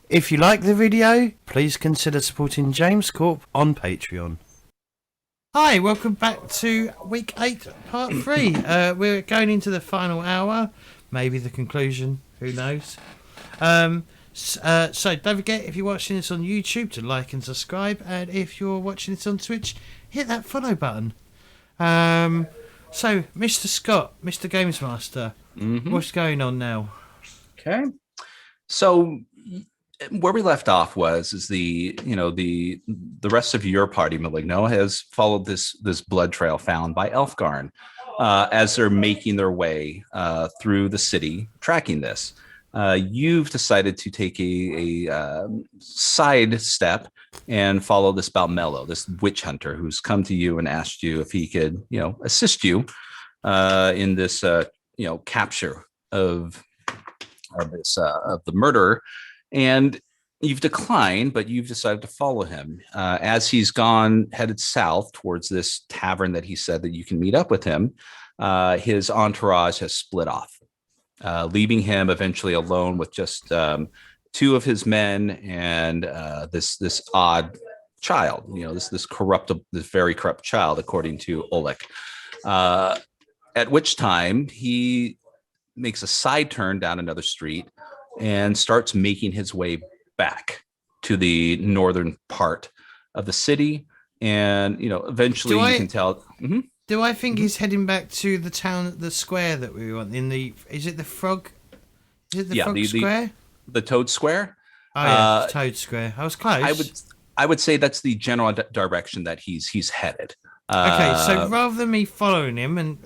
If you like the video, please consider supporting James Corp on Patreon. Hi, welcome back to week 8, part 3. We're going into the final hour, maybe the conclusion, who knows. So don't forget, if you're watching this on YouTube, to like and subscribe, and if you're watching this on Twitch, hit that follow button. So, Mr. Scott, Mr. Games Master, what's going on now? Okay, so where we left off is the rest of your party, Maligno, has followed this blood trail found by Elfgarn as they're making their way through the city, tracking this. You've decided to take a side step and follow this Balmello, this witch hunter who's come to you and asked you if he could, assist you in this, capture of the murderer. And you've declined, but you've decided to follow him as he's headed south towards this tavern that he said that you can meet up with him. His entourage has split off, leaving him eventually alone with just 2 of his men and this odd child. This very corrupt child, according to Oleg. At which time he makes a side turn down another street and starts making his way back to the northern part of the city. And, eventually you can tell. Mm-hmm. Do I think he's heading back to the town, the square that we want in the, is it the frog? Is it the frog square? The Toad Square. Oh yeah, Toad Square. I was close. I would say that's the general direction that he's headed. Okay, so rather than me following him and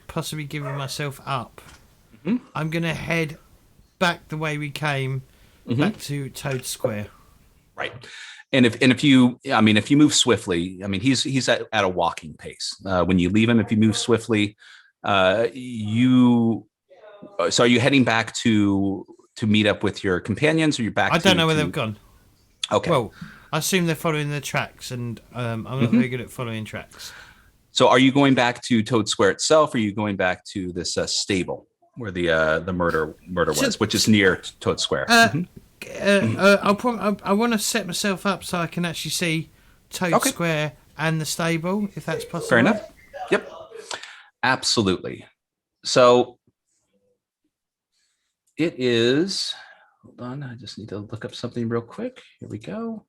possibly giving myself up, I'm gonna head back the way we came, back to Toad Square. Right. And if you move swiftly, he's at a walking pace. When you leave him, if you move swiftly, so are you heading back to meet up with your companions, or you're back? I don't know where they've gone. Okay. Well, I assume they're following the tracks, and I'm not very good at following tracks. So are you going back to Toad Square itself, or are you going back to this stable where the murder was, which is near Toad Square? I want to set myself up so I can actually see Toad Square and the stable, if that's possible. Fair enough. Yep. Absolutely. So it is. Hold on. I just need to look up something real quick. Here we go.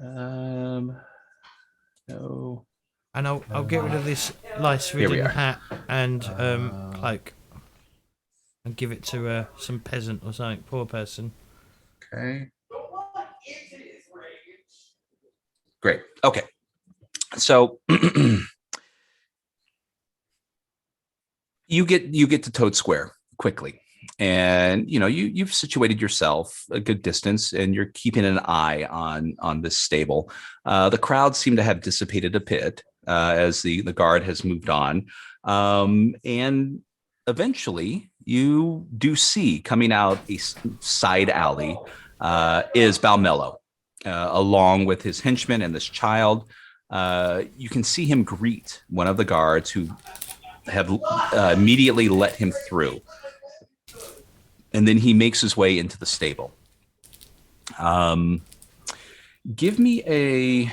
No. And I'll get rid of this lice-ridden hat and cloak, and give it to some peasant or something, poor person. Okay. Great. Okay. So you get to Toad Square quickly, and you've situated yourself a good distance, and you're keeping an eye on this stable. The crowd seem to have dissipated a bit as the guard has moved on, and eventually you do see coming out a side alley is Balmello, along with his henchmen and this child. You can see him greet one of the guards who have immediately let him through. And then he makes his way into the stable. Give me a...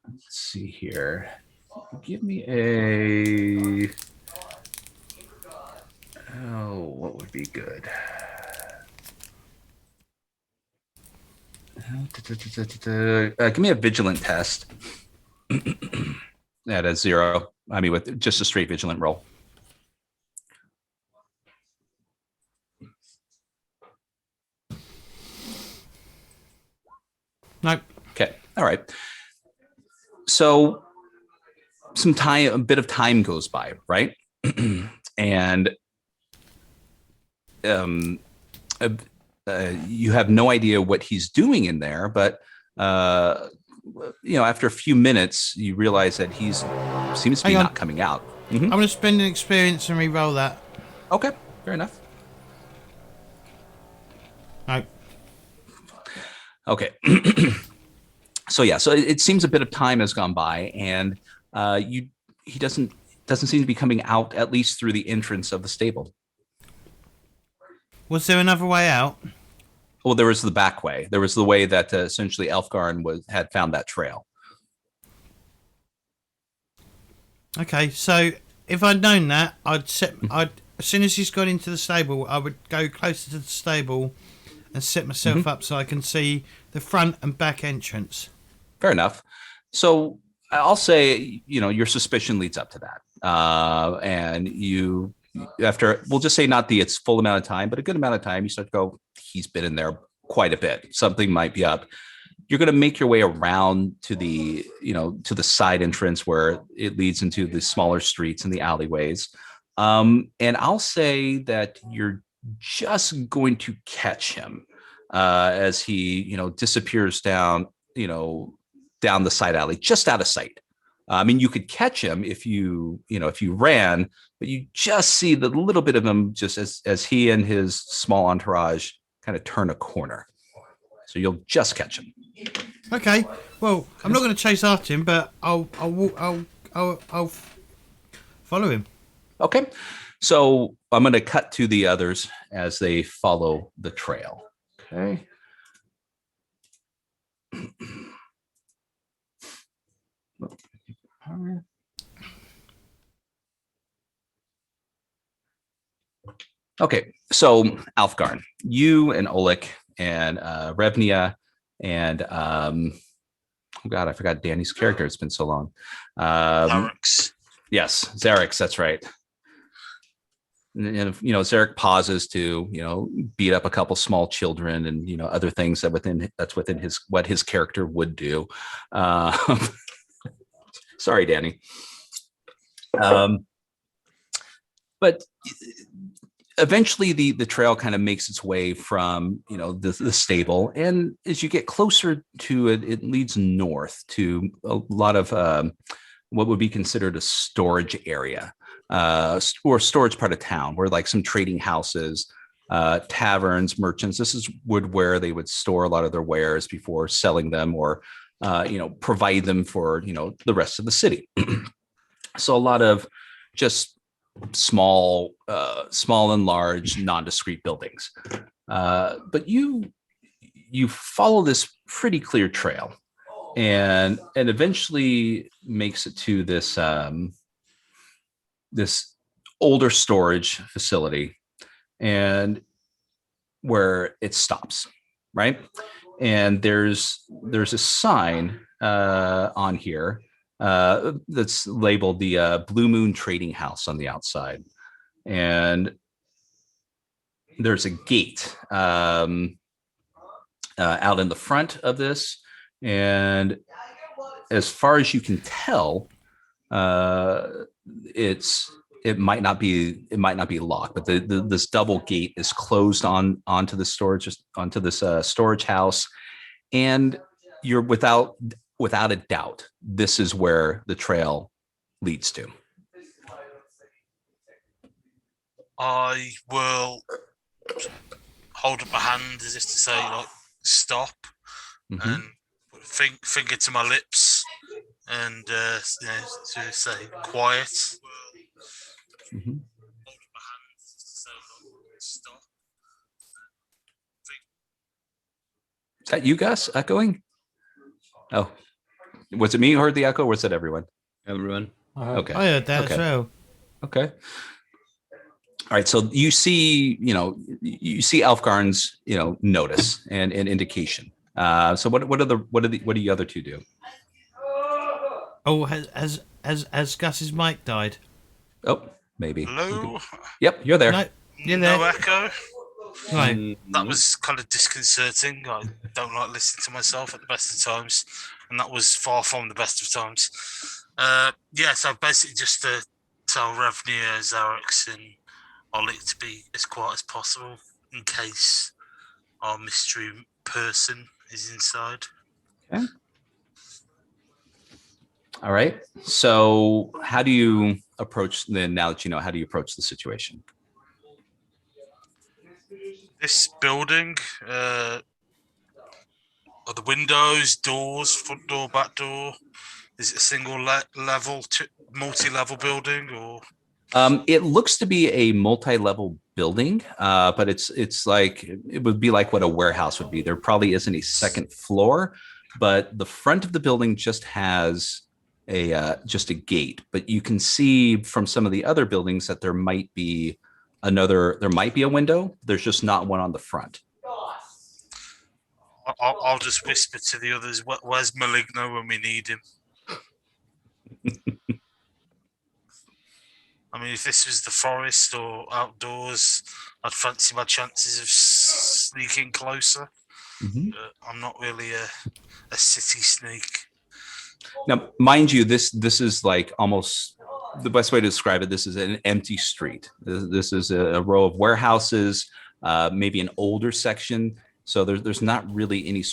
let's see here. Give me a... Oh, what would be good? Give me a vigilant test. At a 0. With just a straight vigilant roll. Nope. Okay. All right. So a bit of time goes by, right? And you have no idea what he's doing in there, but after a few minutes, you realize that he seems to be not coming out. I'm going to spend an experience and re-roll that. Okay, fair enough. No. Okay. So it seems a bit of time has gone by, and he doesn't doesn't seem to be coming out, at least through the entrance of the stable. Was there another way out? Well, there was the back way. There was the way that essentially Elfgarn had found that trail. Okay, so if I'd known that, as soon as he's got into the stable, I would go closer to the stable and set myself up so I can see the front and back entrance. Fair enough. So I'll say, your suspicion leads up to that. And you, after, we'll just say not the its full amount of time, but a good amount of time, you start to go, he's been in there quite a bit. Something might be up. You're going to make your way around to the side entrance where it leads into the smaller streets and the alleyways. And I'll say that you're just going to catch him as he, disappears down the side alley, just out of sight. I mean, you could catch him if you ran, but you just see the little bit of him just as he and his small entourage kind of turn a corner. So you'll just catch him. Okay. Well, I'm not going to chase after him, but I'll follow him. Okay. So I'm going to cut to the others as they follow the trail. Okay. Okay, so Alfgarn, you and Oleg and Revnia and oh god, I forgot Danny's character. It's been so long. Zarix. Yes, Zarix. That's right. And Zarek pauses to beat up a couple small children and other things that's within his character would do. Sorry, Danny. But eventually the trail kind of makes its way from the stable, and as you get closer to it, it leads north to a lot of what would be considered a storage area or storage part of town, where like some trading houses, taverns, merchants. This is where they would store a lot of their wares before selling them or provide them for the rest of the city. So a lot of just small and large nondescript buildings, but you follow this pretty clear trail and eventually makes it to this this older storage facility, and where it stops, right? And there's a sign on here that's labeled the Blue Moon Trading House on the outside, and there's a gate out in the front of this, and as far as you can tell, it might not be locked, but this double gate is closed onto the storage storage house, and you're without a doubt, this is where the trail leads to. I will hold up a hand as if to say, like, stop, and put a finger to my lips, and to say quiet. Mm-hmm. Hold up a hand as if to say, like, stop. Is that you, Gus, echoing? Oh, was it me who heard the echo, or was it everyone? Everyone. Okay. I heard that as well. Okay. All right. So you see Elfgarn's, notice and indication. So what do the other two do? Oh, has Gus's mic died? Oh, maybe. Hello? Yep, you're there. No, you're there. No echo? No. That was kind of disconcerting. I don't like listening to myself at the best of times, and that was far from the best of times. So basically just to tell Revnia, Zarix, and Oleg to be as quiet as possible in case our mystery person is inside. Okay. All right. So how do you approach then, now that how do you approach the situation? This building, are the windows, doors, front door, back door, Is it a single level, multi-level building, or? It looks to be a multi-level building, but it's like it would be like what a warehouse would be. There probably isn't a second floor, but the front of the building just has just a gate. But you can see from some of the other buildings that there might be a window. There's just not one on the front. I'll just whisper to the others, where's Maligno when we need him? I mean, if this was the forest or outdoors, I'd fancy my chances of sneaking closer. Mm-hmm. But I'm not really a city sneak. Now, mind you, this is like almost the best way to describe it. This is an empty street. This is a row of warehouses, maybe an older section. So there's not really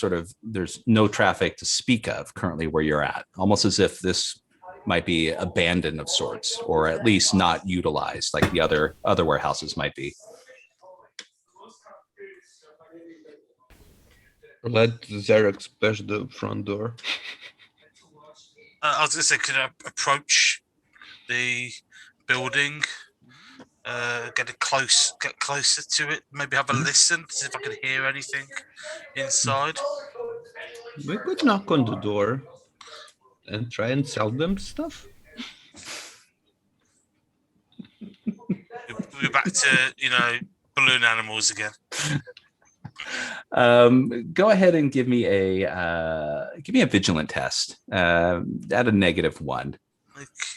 there's no traffic to speak of currently where you're at, almost as if this might be abandoned of sorts, or at least not utilized like the other warehouses might be. Let Xerox bash the front door. I was going to say, could I approach the building, get closer to it, maybe have a listen, see if I can hear anything inside? We could knock on the door and try and sell them stuff. We're back to, balloon animals again. Go ahead and give me a vigilant test at a -1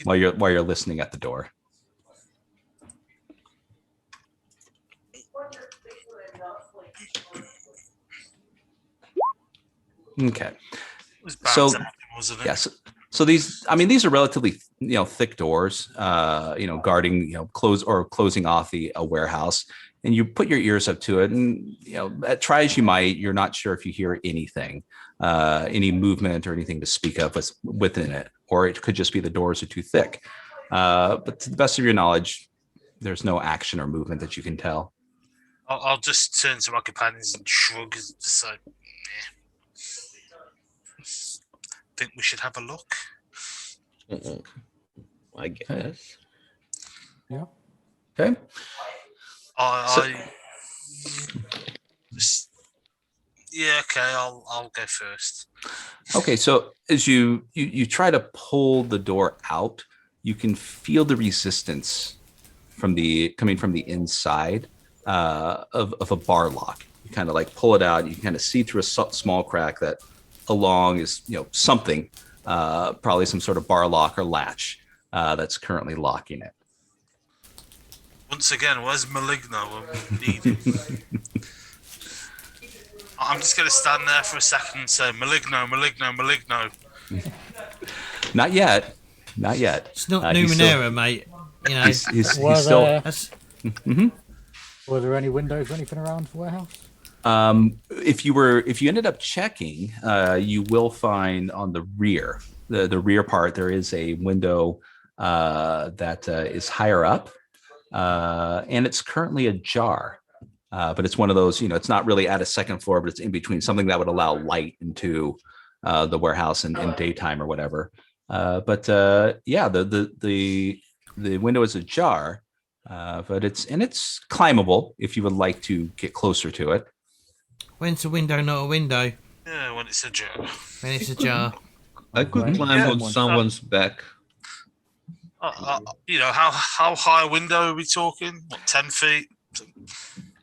while you're listening at the door. Okay. So wasn't it? yes. So these are relatively thick doors, guarding closing off a warehouse. And you put your ears up to it, and try as you might, you're not sure if you hear anything, any movement or anything to speak of within it, or it could just be the doors are too thick. But to the best of your knowledge, there's no action or movement that you can tell. I'll just turn to my companions and shrug and say, think we should have a look. I guess. Yeah. Okay. I'll go first. Okay, so as you try to pull the door out, you can feel the resistance coming from the inside of a bar lock. You kind of like pull it out. You can kind of see through a small crack that along is something, probably some sort of bar lock or latch that's currently locking it. Once again, where's Maligno when we need him? I'm just going to stand there for a second and say, Maligno, Maligno, Maligno. Not yet. It's not Numenera, mate. He's Were still. there- Were there any windows or anything around the warehouse? If you ended up checking, you will find on the rear, the rear part, there is a window that is higher up, and it's currently ajar. But it's one of those, it's not really at a second floor, but it's in between, something that would allow light into the warehouse in daytime or whatever. But the window is ajar, but it's climbable if you would like to get closer to it. When's a window not a window? Yeah, when it's ajar. When it's ajar. I could climb on someone's back. How high a window are we talking? What, 10 feet?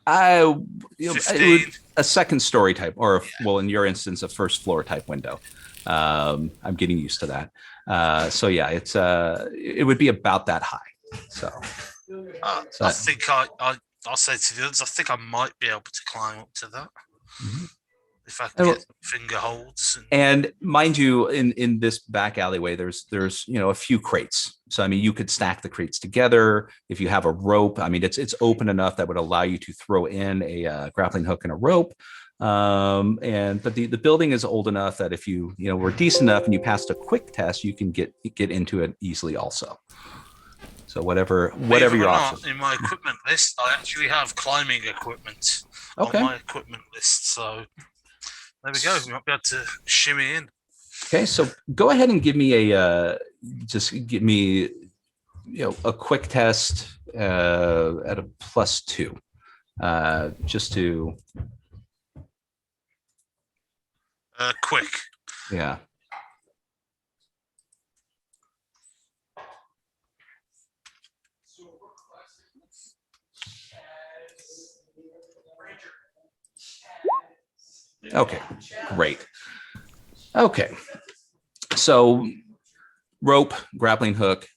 15? A second story type, or in your instance, a first floor type window. I'm getting used to that. So yeah, it would be about that high. So I think I'll say to the others, I think I might be able to climb up to that. Mm-hmm. If I can get finger holds. And mind you, in this back alleyway, there's a few crates. So you could stack the crates together. If you have a rope, it's open enough that would allow you to throw in a grappling hook and a rope. But the building is old enough that if you were decent enough and you passed a quick test, you can get into it easily also. So whatever your options. In my equipment list, I actually have climbing equipment on my equipment list. So there we go. We might be able to shimmy in. Okay, so go ahead and give me a a quick test at a +2, just to quick. yeah. Okay, great. Okay, so rope, grappling hook,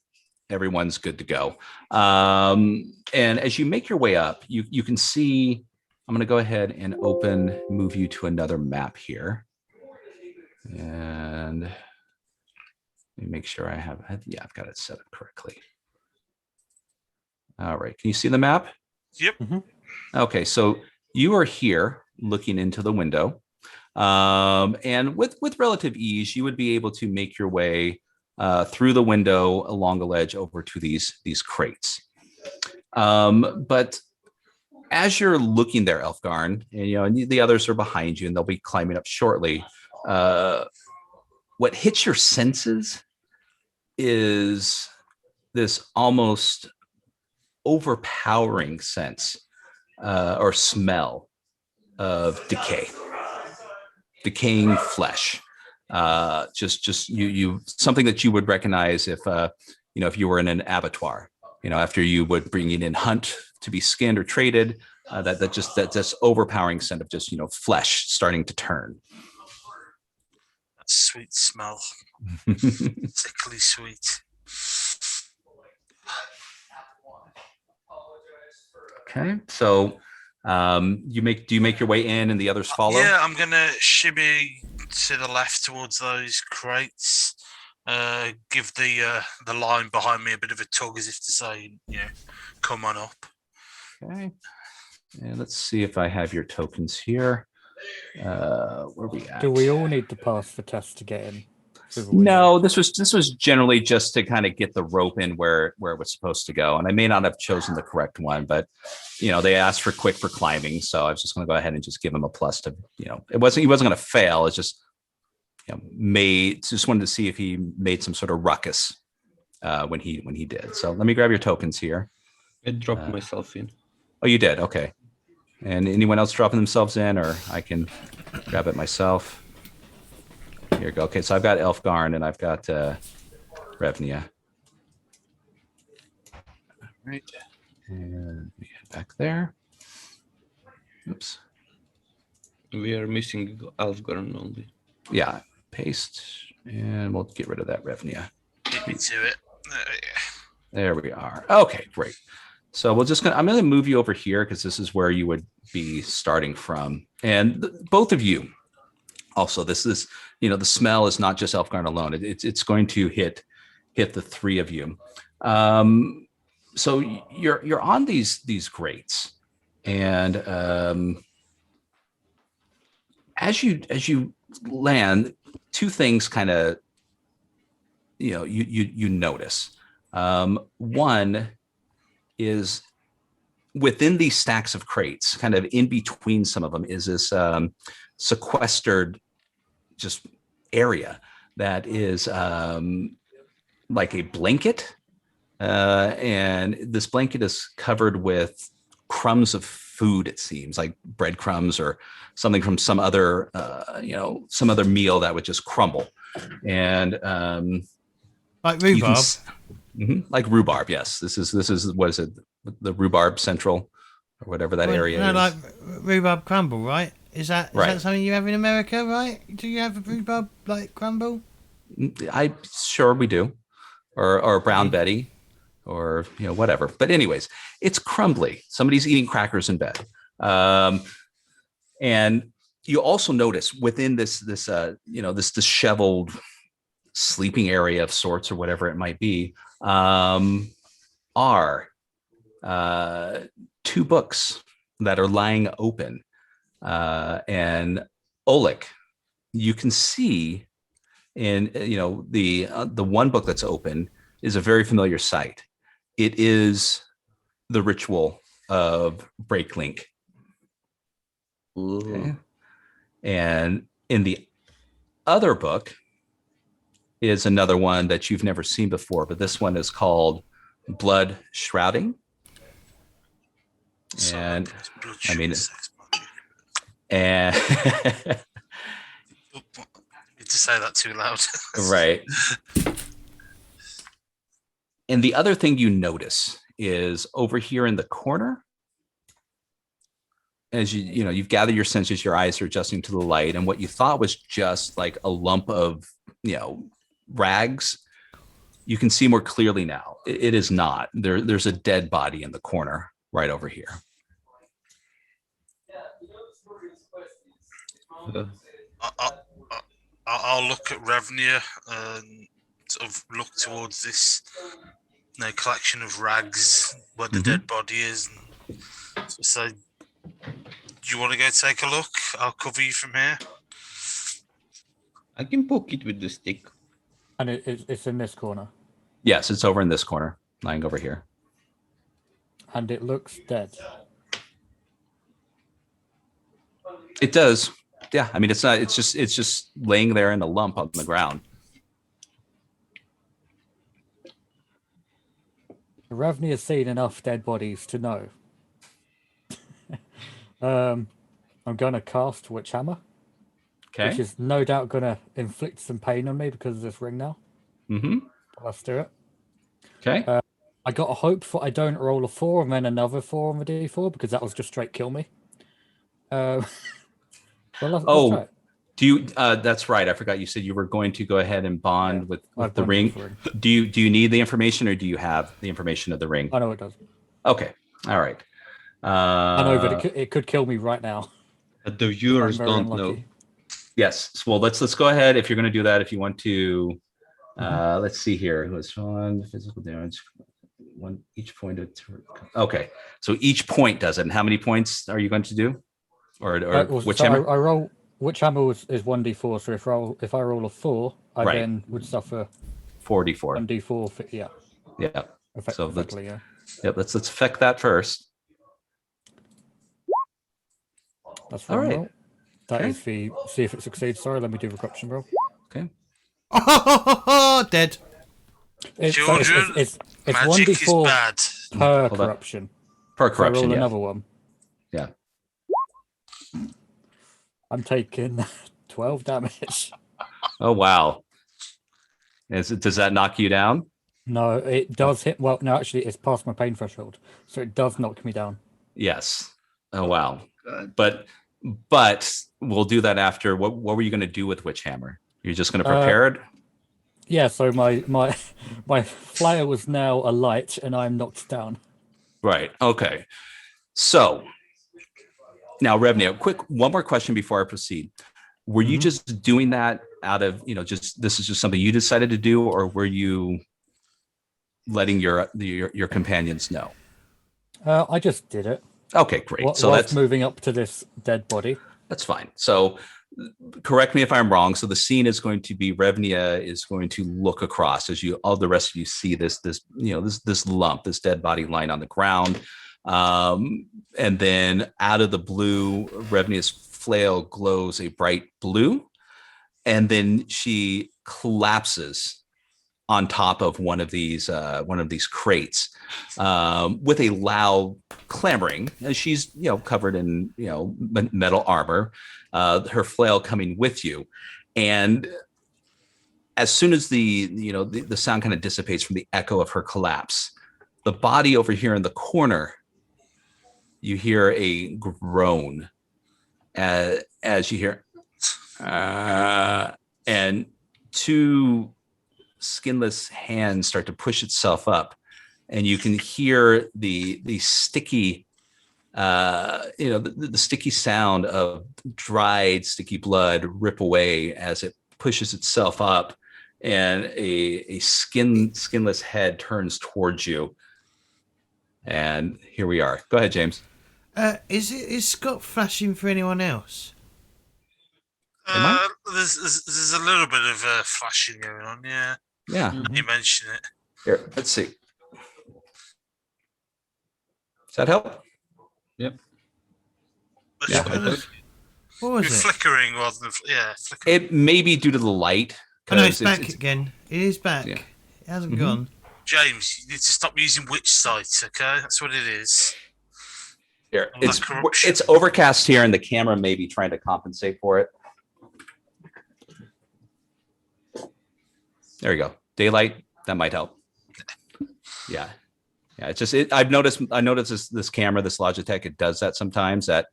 everyone's good to go. And as you make your way up, you can see, I'm going to go ahead and move you to another map here. And let me make sure I've got it set up correctly. All right, can you see the map? Yep. Mm-hmm. Okay, so you are here looking into the window. And with relative ease, you would be able to make your way through the window along the ledge over to these crates. But as you're looking there, Elfgarn, and the others are behind you, and they'll be climbing up shortly. What hits your senses is this almost overpowering sense or smell of decaying flesh. Just you something that you would recognize if if you were in an abattoir. After you would bring in hunt to be skinned or traded, that's overpowering scent of just flesh starting to turn. That sweet smell, sickly sweet. Okay, so do you make your way in and the others follow? Yeah, I'm gonna shimmy to the left towards those crates. Give the line behind me a bit of a tug, as if to say, come on up. Okay, and let's see if I have your tokens here. Where we at? Do we all need to pass the test to get in? No, this was generally just to kind of get the rope in where it was supposed to go, and I may not have chosen the correct one, but they asked for quick for climbing, so I was just going to go ahead and just give him a plus to he wasn't going to fail. It's just just wanted to see if he made some sort of ruckus when he did. So let me grab your tokens here. I dropped myself in. Oh, you did? Okay. And anyone else dropping themselves in, or I can grab it myself? Here you go. Okay, so I've got Elfgarn and I've got Revnia. All right. And we head back there. Oops. We are missing Elfgarn only. Yeah, paste, and we'll get rid of that Revnia. Beat me to it. There we are. Okay, great. So I'm going to move you over here because this is where you would be starting from. And both of you, also, this is, the smell is not just Elfgarn alone. It's going to hit the three of you. So you're on these grates, and as you land, two things kind of you notice. One is within these stacks of crates, kind of in between some of them, is this sequestered just area that is like a blanket, and this blanket is covered with crumbs of food. It seems like breadcrumbs or something from some other meal that would just crumble, and like rhubarb. Like rhubarb. Yes, this is what is it? The rhubarb central or whatever that area is. Like rhubarb crumble, right? Is that something you have in America, right? Do you have a rhubarb like crumble? Sure we do, or brown Betty, or whatever. But anyways, it's crumbly. Somebody's eating crackers in bed, and you also notice within this disheveled sleeping area of sorts or whatever it might be, are two books that are lying open, and Oleg, you can see in the one book that's open is a very familiar sight. It is the ritual of Breaklink. Okay. And in the other book is another one that you've never seen before, but this one is called blood shrouding. And I mean, and need to say that too loud. right. And the other thing you notice is over here in the corner, as you've gathered your senses, your eyes are adjusting to the light, and what you thought was just like a lump of, rags, you can see more clearly now. It is not. There's a dead body in the corner right over here. I'll look at Revenue and sort of look towards this collection of rags where the dead body is. And so, do you want to go take a look? I'll cover you from here. I can poke it with the stick. And it's in this corner. Yes, it's over in this corner, lying over here. And it looks dead. It does. Yeah, I mean, it's not. It's just laying there in a lump on the ground. Ravni has seen enough dead bodies to know. I'm going to cast Witch Hammer. Okay. Which is no doubt going to inflict some pain on me because of this ring now. Mm-hmm. Let's do it. Okay. I got a hope for I don't roll a 4 and then another 4 on the D4 because that was just straight kill me. Well, let's try it. Do you? That's right. I forgot you said you were going to go ahead and bond with the ring. Do you need the information, or do you have the information of the ring? I know it does. Okay. All right. I know, but it could kill me right now. The viewers don't know. Yes. Well, let's go ahead. If you're going to do that, if you want to, let's see here. Who is on physical damage? One each point. Okay. So each point does it. And how many points are you going to do? Or which hammer? I roll. Which hammer is 1d4? So if I roll a 4, I then would suffer 4d4. 1d4. Yeah. Yeah. So let's affect that first. That's right. Roll. That is the see if it succeeds. Sorry, let me do the corruption roll. Okay. Dead. Children, it's magic 1d4 is bad. per corruption. Per corruption. So I roll another one. Yeah. I'm taking 12 damage. Oh wow. Does that knock you down? No, it does hit. Well, no, actually, it's past my pain threshold, so it does knock me down. Yes. Oh wow. But we'll do that after. What were you going to do with Witch Hammer? You're just going to prepare it? Yeah. So my Flayer was now a light, and I'm knocked down. Right. Okay. So now, Revenue, one more question before I proceed. Were you just doing that out of, this is just something you decided to do, or were you letting your companions know? I just did it. Okay, great. So that's moving up to this dead body. That's fine. So correct me if I'm wrong. So the scene is going to be Revnia is going to look across as all the rest of you see this lump, this dead body lying on the ground. And then out of the blue, Revnia's flail glows a bright blue, and then she collapses on top of one of these crates with a loud clamoring. And she's covered in metal armor, her flail coming with you, and as soon as the sound kind of dissipates from the echo of her collapse, the body over here in the corner, you hear a groan as you hear, and two skinless hands start to push itself up, and you can hear the sticky, the sticky sound of dried sticky blood rip away as it pushes itself up, and a skinless head turns towards you. And here we are. Go ahead, James. Is Scott flashing for anyone else? There's a little bit of flashing going on, yeah. Yeah. You mentioned it. Here, let's see. Does that help? Yep. Yeah. What was it? Flickering rather than flickering. It may be due to the light Oh, no, it's back again. It is back. Yeah. It hasn't gone. James, you need to stop using witch sites, okay? That's what it is. Here, All that corruption. it's overcast here, and the camera may be trying to compensate for it. There you go. Daylight, that might help. Yeah. Yeah, it's just I noticed this camera, this Logitech, it does that sometimes, that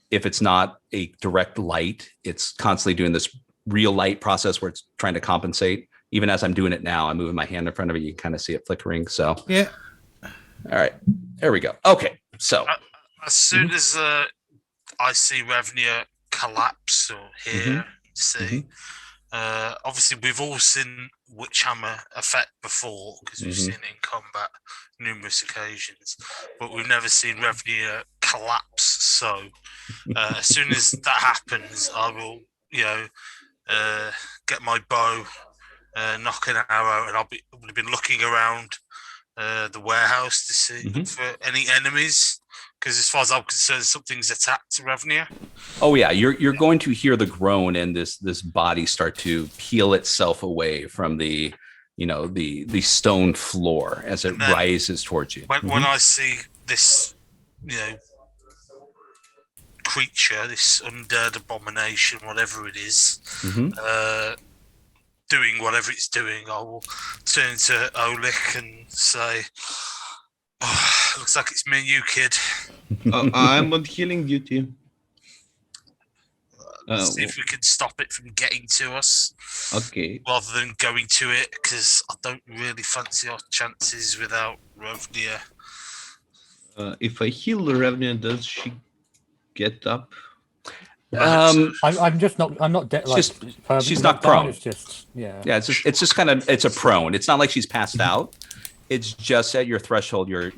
if it's not a direct light, it's constantly doing this real light process where it's trying to compensate. Even as I'm doing it now, I'm moving my hand in front of it, you can kind of see it flickering. So yeah. All right. There we go. Okay. So as soon as I see Revenue collapse or hear, see, obviously we've all seen Witchhammer effect before because we've seen it in combat numerous occasions, but we've never seen Revenue collapse. So as soon as that happens, I will, get my bow, knock an arrow, and I would have been looking around the warehouse to see for any enemies. Because as far as I'm concerned, something's attacked Revenue. Oh yeah, you're going to hear the groan and this body start to peel itself away from the stone floor as it rises towards you. When I see this, creature, this undead abomination, whatever it is, doing whatever it's doing, I will turn to Oleg and say, looks like it's me and you, kid. I'm on healing duty. See if we can stop it from getting to us. Okay. Rather than going to it, because I don't really fancy our chances without Rovnia. If I heal the Revenue, does she get up? I'm not dead. Like, she's not prone. It's just Yeah. It's just kind of a prone. It's not like she's passed out. It's just at your threshold. You're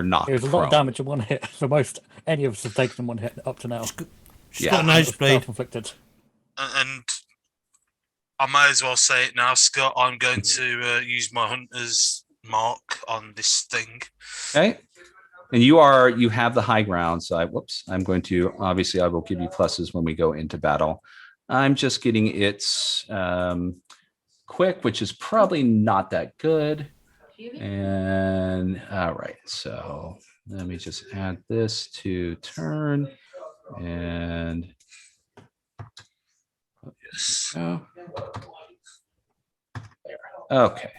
knocked. It was a lot of damage in one hit. For most, any of us have taken in one hit up to now. She's got a nosebleed. Inflicted. And I may as well say it now, Scott. I'm going to use my hunter's mark on this thing. Okay. And you have the high ground. So I'm going to, obviously I will give you pluses when we go into battle. I'm just getting its quick, which is probably not that good. And all right. So let me just add this to turn and there. Okay.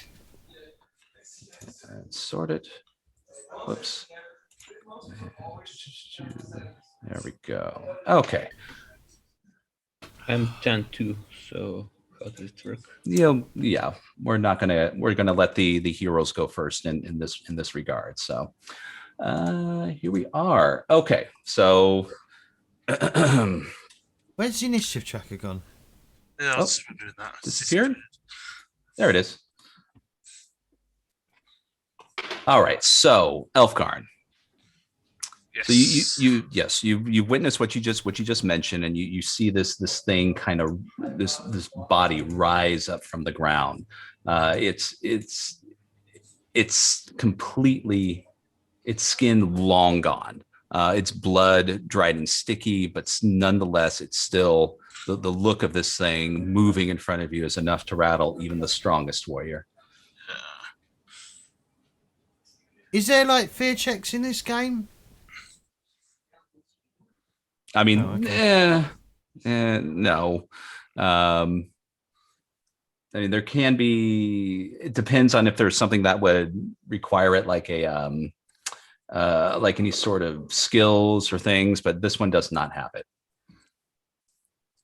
And sort it. Whoops. There we go. Okay. I'm 10-2, so how does it work? Yeah, we're gonna let the heroes go first in this regard. So here we are. Okay, so where's the initiative tracker gone? Yeah, I was doing that. Disappeared? There it is. All right, so Elfgarn. Yes. So you witnessed what you just mentioned, and you see this thing kind of this body rise up from the ground. It's completely, its skin long gone. Its blood dried and sticky, but nonetheless, it's still the look of this thing moving in front of you is enough to rattle even the strongest warrior. Is there like fear checks in this game? I mean, no. I mean, there can be. It depends on if there's something that would require it, like like any sort of skills or things. But this one does not have it.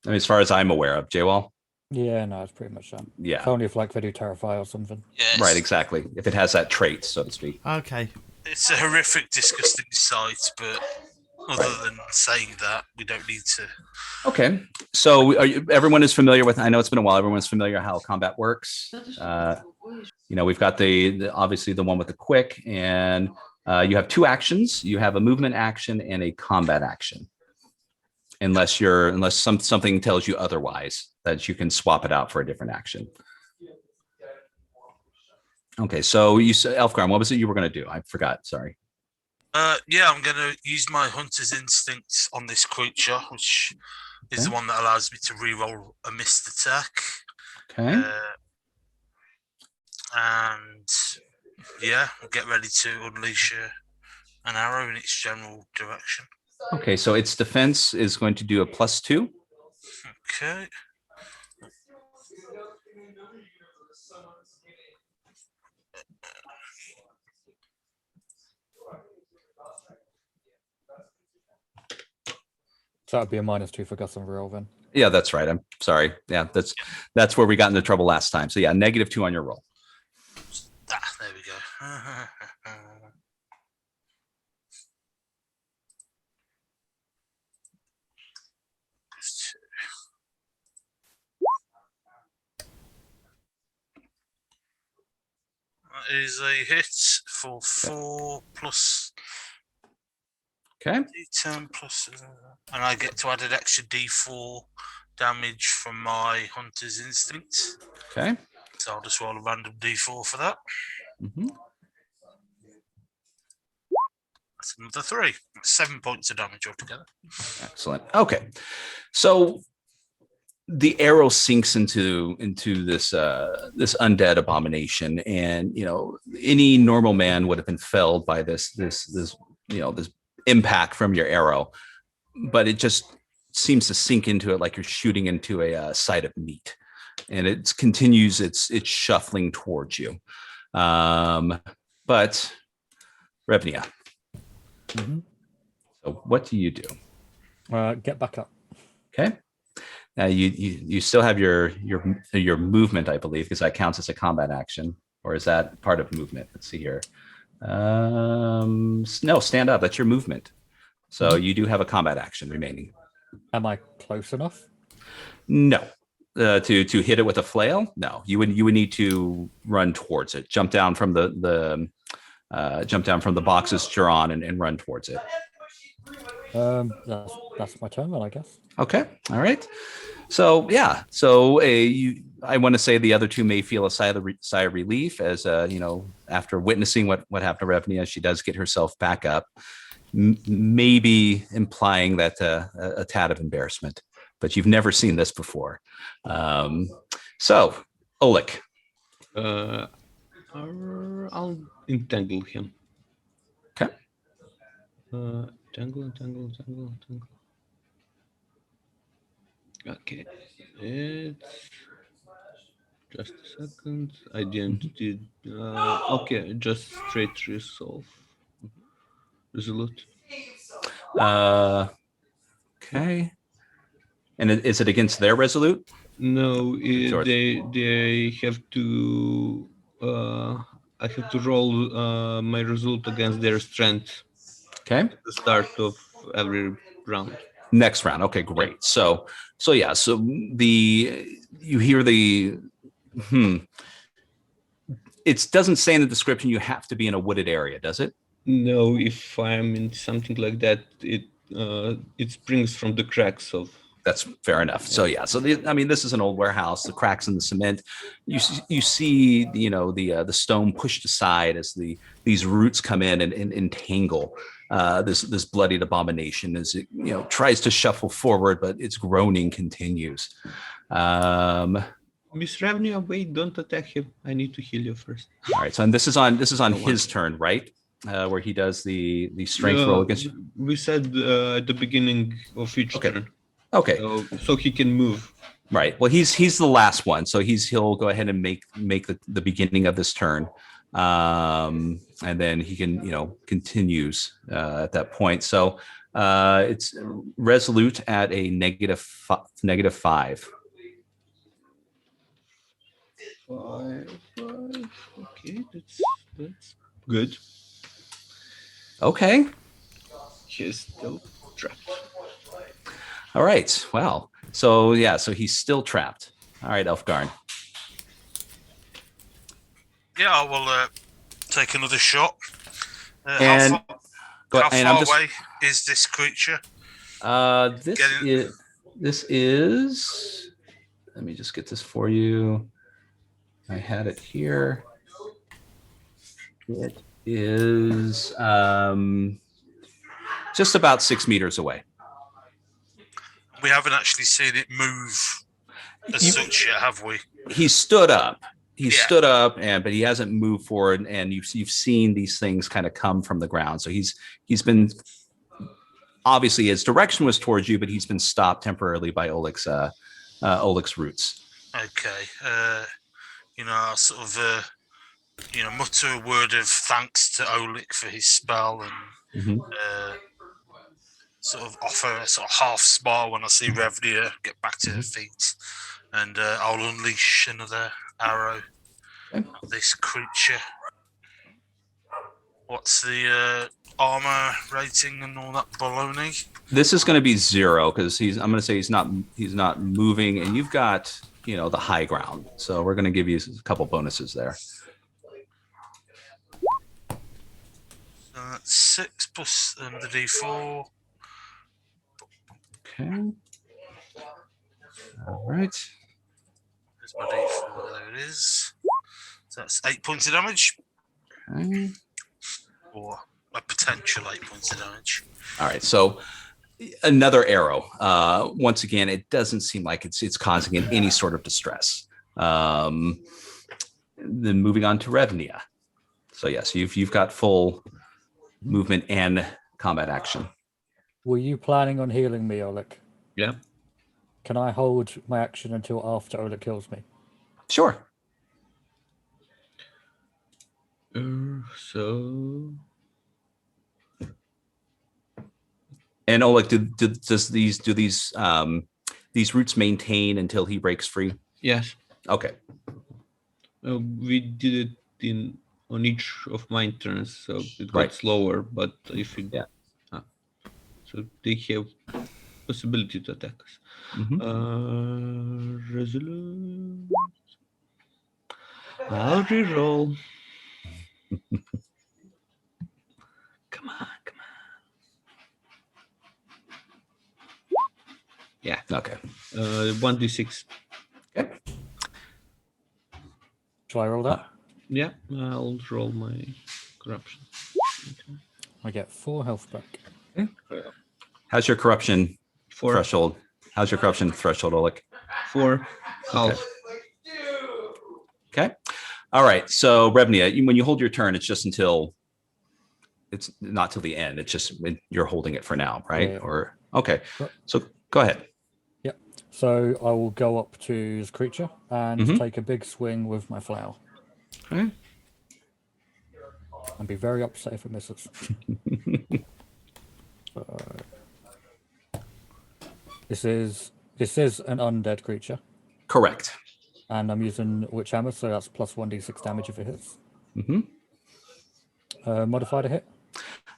I mean, as far as I'm aware of, J-Wall. Yeah, no, it's pretty much that. Yeah. It's only if like they do Terrify or something. Yes. Right, exactly. If it has that trait, so to speak. Okay. It's a horrific, disgusting sight, but other than saying that, we don't need to. Okay, so everyone is familiar with. I know it's been a while. Everyone's familiar how combat works. We've got the obviously the one with the quick, and you have two actions. You have a movement action and a combat action. Unless something tells you otherwise, that you can swap it out for a different action. Okay, so you said Elfgarn, what was it you were going to do? I forgot. Sorry. Yeah, I'm going to use my hunter's instincts on this creature, which is the one that allows me to reroll a missed attack. Okay. And yeah, we'll get ready to unleash an arrow in its general direction. Okay, so its defense is going to do a +2. Okay. So that'd be a -2 for Gus and Real then. Yeah, that's right. I'm sorry. Yeah, that's where we got into trouble last time. So yeah, -2 on your roll. There we go. That is a hit for 4 plus Okay. D10 plus, and I get to add an extra D4 damage from my Hunter's Instinct. Okay. So I'll just roll a random D4 for that. Mm-hmm. That's another 3. 7 points of damage altogether. Excellent. Okay. So the arrow sinks into this this undead abomination, and any normal man would have been felled by this this impact from your arrow, but it just seems to sink into it like you're shooting into a side of meat, and it continues its shuffling towards you. But Revnia. Mm-hmm. So what do you do? Get back up. Okay. Now you still have your movement, I believe, because that counts as a combat action, or is that part of movement? Let's see here. No, stand up. That's your movement. So you do have a combat action remaining. Am I close enough? No. To hit it with a flail? No. You would need to run towards it. Jump down from the boxes that you're on and run towards it. That's my turn then, I guess. Okay. All right. So yeah. So I want to say the other two may feel a sigh of relief as after witnessing what happened to Revnia, she does get herself back up, maybe implying that a tad of embarrassment. But you've never seen this before. So Oleg. I'll entangle him. Okay. Tangle. Okay, it's just a second. I didn't did. Okay, just straight resolve. Resolute. Okay. And is it against their resolute? No, they have to. I have to roll my result against their strength. Okay. At the start of every round. Next round. Okay, great. So yeah. So you hear the. It doesn't say in the description you have to be in a wooded area, does it? No, if I'm in something like that, it springs from the cracks of. That's fair enough. So yeah. So this is an old warehouse. The cracks in the cement. You see the stone pushed aside as these roots come in and entangle this bloodied abomination as it tries to shuffle forward, but its groaning continues. Miss Ravnia, wait! Don't attack him. I need to heal you first. All right. So and this is on his turn, right? Where he does the strength roll against you. We said at the beginning of each turn. Okay. So he can move. Right. Well, he's the last one, so he'll go ahead and make the beginning of this turn, and then he can continues at that point. So it's resolute at a -5. 5. Okay, that's good. Okay. He's still trapped. All right. Wow. So yeah. So he's still trapped. All right, Elfgarn. Yeah, I will take another shot. And how far away is this creature? This is. Let me just get this for you. I had it here. It is just about 6 meters away. We haven't actually seen it move as such yet, have we? He stood up. He Yeah. stood up, but he hasn't moved forward. And you've seen these things kind of come from the ground. So he's been, obviously his direction was towards you, but he's been stopped temporarily by Oleg's roots. Okay. I sort of mutter a word of thanks to Oleg for his spell, and sort of offer a sort of half smile when I see Revnia get back to her feet, and I'll unleash another arrow at this creature. What's the armor rating and all that baloney? This is going to be 0 because I'm going to say he's not moving, and you've got the high ground. So we're going to give you a couple bonuses there. That's 6 plus the D4. Okay. All right. There's my D4. There it is. So that's 8 points of damage. Okay. Or a potential 8 points of damage. All right. So another arrow. Once again, it doesn't seem like it's causing him any sort of distress. Then moving on to Revnia. So yes, you've got full movement and combat action. Were you planning on healing me, Oleg? Yeah. Can I hold my action until after Oleg kills me? Sure. So. And Oleg, do these roots maintain until he breaks free? Yes. Okay. We did it on each of my turns, so it got slower. But if you so they have possibility to attack us. Resolute. I'll reroll. Come on. Yeah. Okay. 1d6. Okay. Shall I roll that? Yeah, I'll roll my corruption. Okay. I get 4 health back. How's your corruption 4. threshold? How's your corruption threshold, Oleg? 4. Half. Okay. All right. So Revnia, when you hold your turn, it's not till the end. It's just you're holding it for now, right? Yeah. Or okay. So go ahead. Yep. So I will go up to this creature and take a big swing with my flail. Okay. And be very upset if it misses. This is an undead creature. Correct. And I'm using Witch Hammer, so that's plus 1d6 damage if it hits. Modified to hit?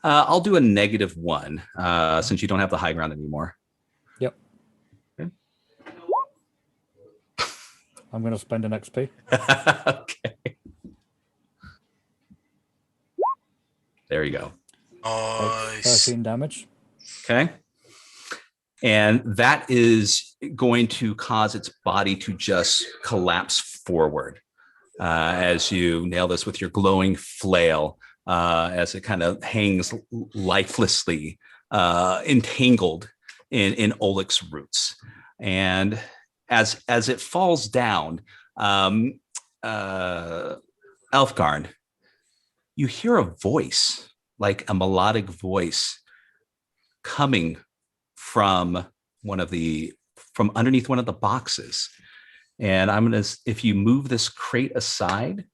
I'll do a -1 since you don't have the high ground anymore. Yep. Okay. I'm going to spend an XP. Okay. There you go. Nice. 13 damage. Okay. And that is going to cause its body to just collapse forward as you nail this with your glowing flail as it kind of hangs lifelessly entangled in Oleg's roots. And as it falls down, Elfgarn, you hear a voice, like a melodic voice, coming from from underneath one of the boxes. And if you move this crate aside,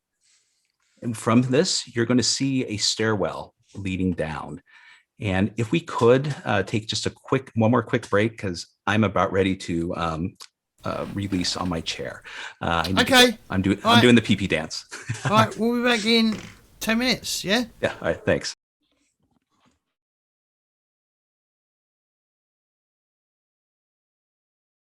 and from this, you're going to see a stairwell leading down. And if we could take just one more quick break, because I'm about ready to release on my chair. Okay. I'm doing the pee-pee dance. All right, we'll be back in 10 minutes, yeah? Yeah, all right, thanks.